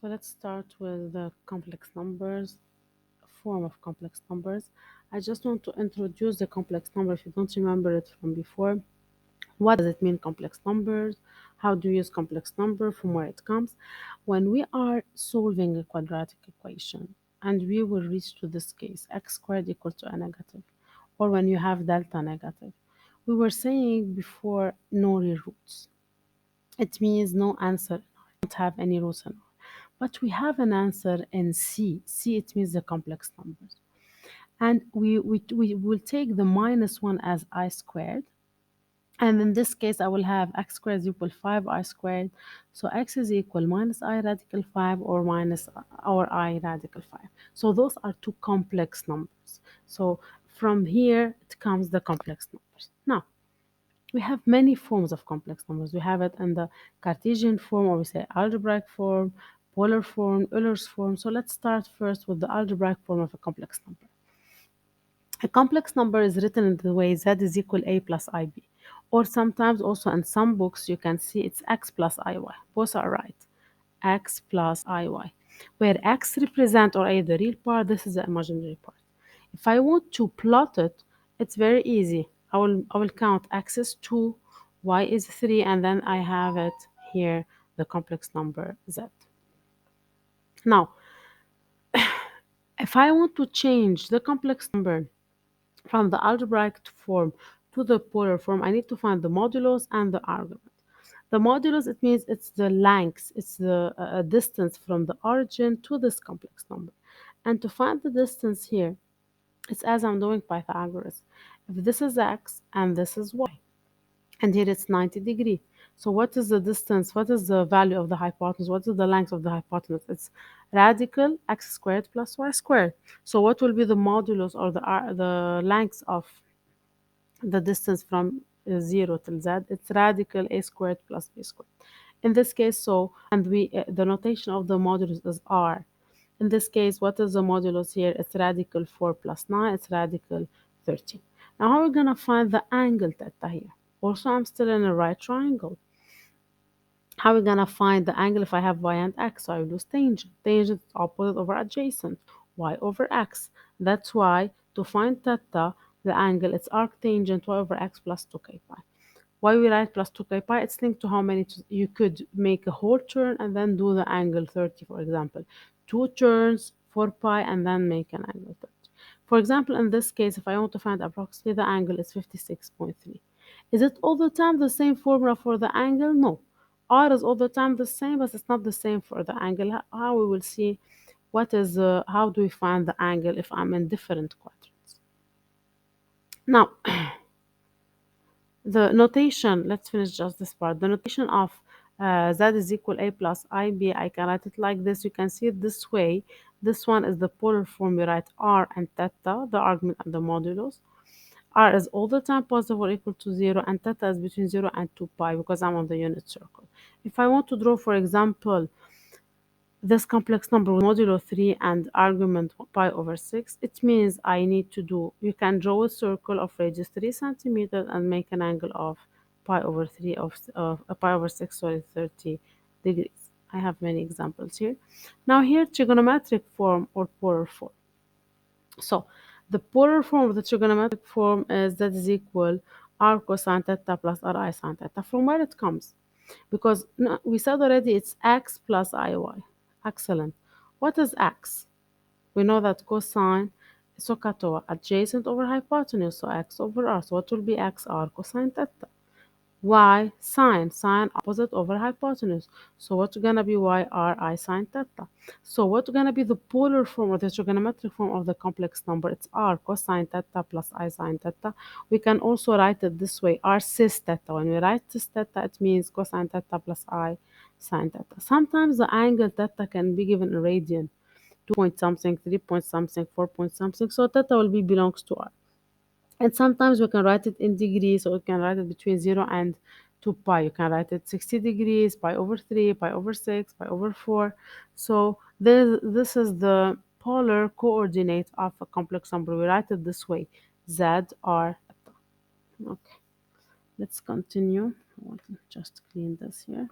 So let's start with the complex numbers, form of complex numbers. I just want to introduce the complex number if you don't remember it from before. What does it mean, complex numbers? How do you use complex number, from where it comes? When we are solving a quadratic equation and we will reach to this case, x squared equal to a negative, or when you have delta negative, we were saying before no real roots. It means no answer. We don't have any roots in R. But we have an answer in C. C, it means the complex numbers. And we will take the minus 1 as I squared. And in this case, I will have x squared is equal 5I squared. So x is equal minus I radical 5 or minus or I radical 5. So those are two complex numbers. So from here, it comes the complex numbers. Now, we have many forms of complex numbers. We have it in the Cartesian form, or we say algebraic form, polar form, Euler's form. So let's start first with the algebraic form of a complex number. A complex number is written in the way z is equal a plus ib. Or sometimes also in some books you can see it's x plus iy. Both are right. X plus iy. Where x represent or a the real part, this is the imaginary part. If I want to plot it, it's very easy. I will count x is 2, y is 3, and then I have it here, the complex number z. Now, if I want to change the complex number from the algebraic form to the polar form, I need to find the modulus and the argument. The modulus, it means it's the length, it's the distance from the origin to this complex number. And to find the distance here, it's as I'm doing Pythagoras. If this is x and this is y, and here it's 90 degree. So what is the distance? What is the value of the hypotenuse? What is the length of the hypotenuse? It's radical x squared plus y squared. So what will be the modulus or the length of the distance from 0 till z? It's radical a squared plus b squared. In this case, so, and the notation of the modulus is r. In this case, what is the modulus here? It's radical 4 plus 9, it's radical 13. Now, how are we going to find the angle theta here? Also, I'm still in a right triangle. How are we going to find the angle if I have y and x? So I will use tangent. Tangent is opposite over adjacent, y over x. That's why to find theta, the angle, it's arctangent y over x plus 2k pi. Why we write plus 2k pi? It's linked to how many you could make a whole turn and then do the angle 30, for example. 2 turns, 4 pi, and then make an angle 30. For example, in this case, if I want to find approximately the angle, is 56.3. Is it all the time the same formula for the angle? No. R is all the time the same, but it's not the same for the angle. How we will see what is, how do we find the angle if I'm in different quadrants. Now, the notation, let's finish just this part. The notation of z is equal a plus ib, I can write it like this. You can see it this way. This one is the polar form. We write r and theta, the argument and the modulus. R is all the time positive or equal to 0, and theta is between 0 and 2 pi because I'm on the unit circle. If I want to draw, for example, this complex number with modulo 3 and argument pi over 6, it means I need to do, you can draw a circle of radius 3 centimeters and make an angle of pi over 3 of pi over 6, sorry, 30 degrees. I have many examples here. Now here, trigonometric form or polar form. So the polar form of the trigonometric form is that is equal r cosine theta plus r I sine theta. From where it comes? Because no, we said already it's x plus iy. Excellent. What is x? We know that cosine is SOHCAHTOA, adjacent over hypotenuse, so x over r. So what will be x r cosine theta? Y sine opposite over hypotenuse. So what's gonna be y r I sine theta? So what's gonna be the polar form or the trigonometric form of the complex number? It's r cosine theta plus I sine theta. We can also write it this way, r cis theta. When we write cis theta, it means cosine theta plus I sine theta. Sometimes the angle theta can be given in radian, 2 point something, 3 point something, 4 point something. So theta will be belongs to r. And sometimes we can write it in degrees, or we can write it between 0 and 2 pi. You can write it 60 degrees, pi over 3, pi over 6, pi over 4. So this is the polar coordinate of a complex number. We write it this way, z r. Okay, let's continue. I want to just clean this here.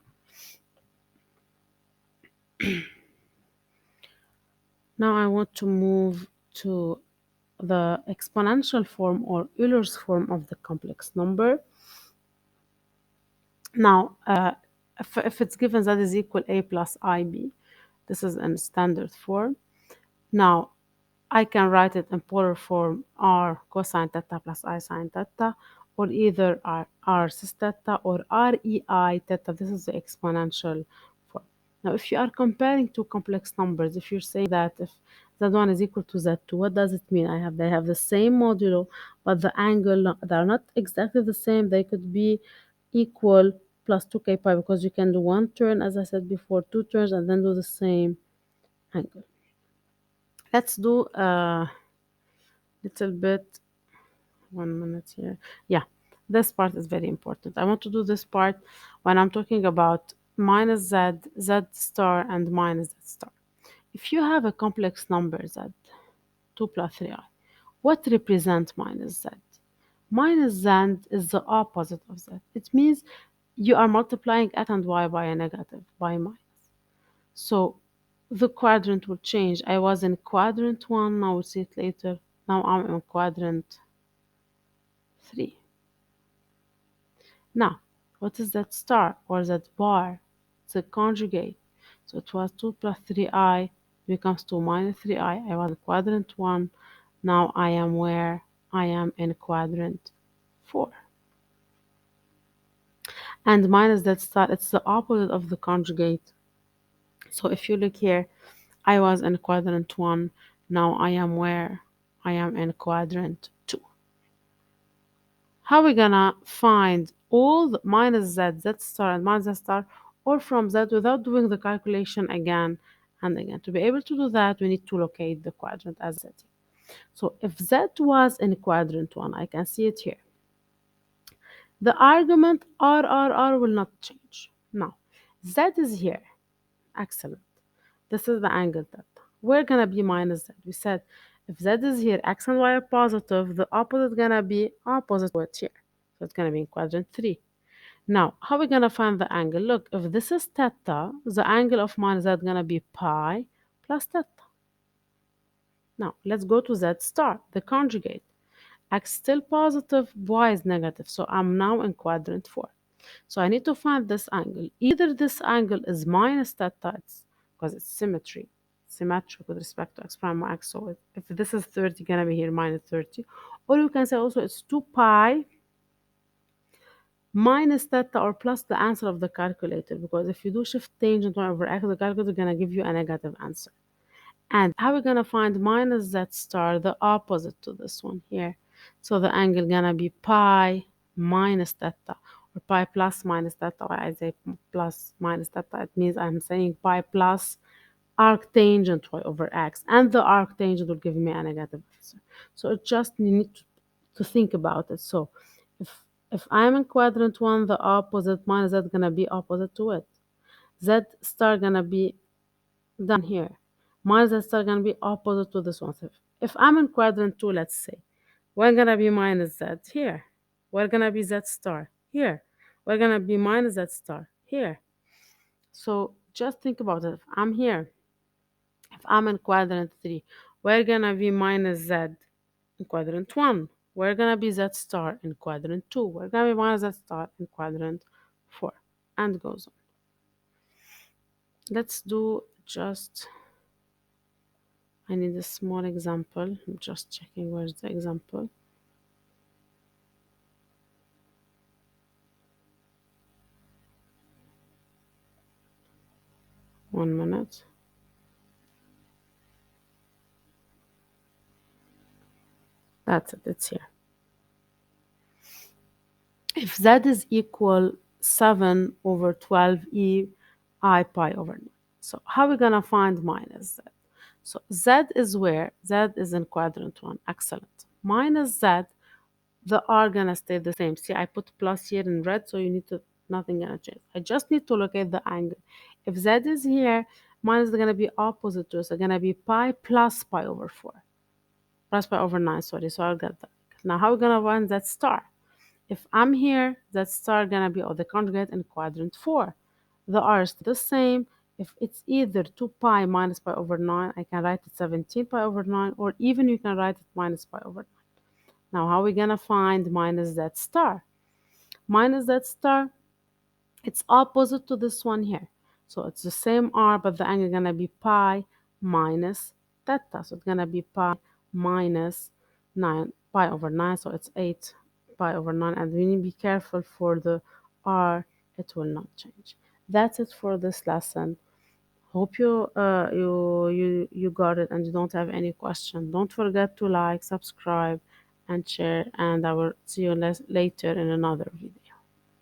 Now I want to move to the exponential form or Euler's form of the complex number. Now, if it's given that is equal a plus ib, this is in standard form. Now, I can write it in polar form r cosine theta plus I sine theta, or either r cis theta or rei theta. This is the exponential form. Now, if you are comparing two complex numbers, if you're saying that if z1 is equal to z2, what does it mean? They have the same modulo, but the angle, they are not exactly the same. They could be equal plus 2k pi because you can do one turn, as I said before, two turns, and then do the same angle. Let's do a little bit, 1 minute here. Yeah, this part is very important. I want to do this part when I'm talking about minus z, z star, and minus z star. If you have a complex number z, 2 plus 3i, what represents minus z? Minus z is the opposite of z. It means you are multiplying x and y by a negative, by minus. So the quadrant will change. I was in quadrant 1, now we'll see it later. Now I'm in quadrant 3. Now, what is that star or that bar? It's a conjugate. So it was 2 plus 3i becomes 2 minus 3i. I was in quadrant 1. Now I am where? I am in quadrant 4. And minus that star, it's the opposite of the conjugate. So if you look here, I was in quadrant 1. Now I am where? I am in quadrant 2. How are we gonna find all the minus z, z star, and minus z star, or from z without doing the calculation again and again? To be able to do that, we need to locate the quadrant as z. So if z was in quadrant 1, I can see it here. The argument r will not change. Now, z is here. Excellent. This is the angle theta. We're gonna be minus z. We said if z is here, x and y are positive, the opposite gonna be opposite to it here. So it's gonna be in quadrant 3. Now, how are we gonna find the angle? Look, if this is theta, the angle of minus z is gonna be pi plus theta. Now, let's go to z star, the conjugate. X still positive, y is negative. So I'm now in quadrant 4. So I need to find this angle. Either this angle is minus theta, because it's symmetric with respect to x prime or x. So if this is 30, gonna be here minus 30. Or you can say also it's 2 pi minus theta or plus the answer of the calculator, because if you do shift tangent 1 over x, the calculator is gonna give you a negative answer. And how are we gonna find minus z star, the opposite to this one here? So the angle gonna be pi minus theta, or pi plus minus theta. Why I say plus minus theta? It means I'm saying pi plus arctangent y over x, and the arctangent will give me a negative answer. So it just you need to think about it. So if I'm in quadrant 1, the opposite minus z gonna be opposite to it. Z star gonna be down here. Minus z star gonna be opposite to this one. So if I'm in quadrant 2, let's say, we're gonna be minus z here. We're gonna be z star here. We're gonna be minus z star here. So just think about it. If I'm here, if I'm in quadrant 3, we're gonna be minus z in quadrant 1. We're gonna be z star in quadrant 2. We're gonna be minus z star in quadrant 4. And goes on. Let's do just, I need a small example. I'm just checking where's the example. One minute. That's it, it's here. If z is equal 7 over 12 e I pi over 9. So how are we gonna find minus z? So z is where? Z is in quadrant 1. Excellent. Minus z, the r gonna stay the same. See, I put plus here in red, so you need to, nothing gonna change. I just need to locate the angle. If z is here, minus is gonna be opposite to us. So it's gonna be pi plus pi over 4. Plus pi over 9, sorry. So I'll get that. Now how are we gonna find that star? If I'm here, that star gonna be, or the conjugate in quadrant 4. The r is the same. If it's either 2 pi minus pi over 9, I can write it 17 pi over 9, or even you can write it minus pi over 9. Now, how are we going to find minus that star? Minus that star, it's opposite to this one here. So it's the same r, but the angle is going to be pi minus theta. So it's going to be pi minus 9, pi over 9. So it's 8 pi over 9. And we need to be careful for the r. It will not change. That's it for this lesson. Hope you got it and you don't have any question. Don't forget to like, subscribe, and share. And I will see you later in another video.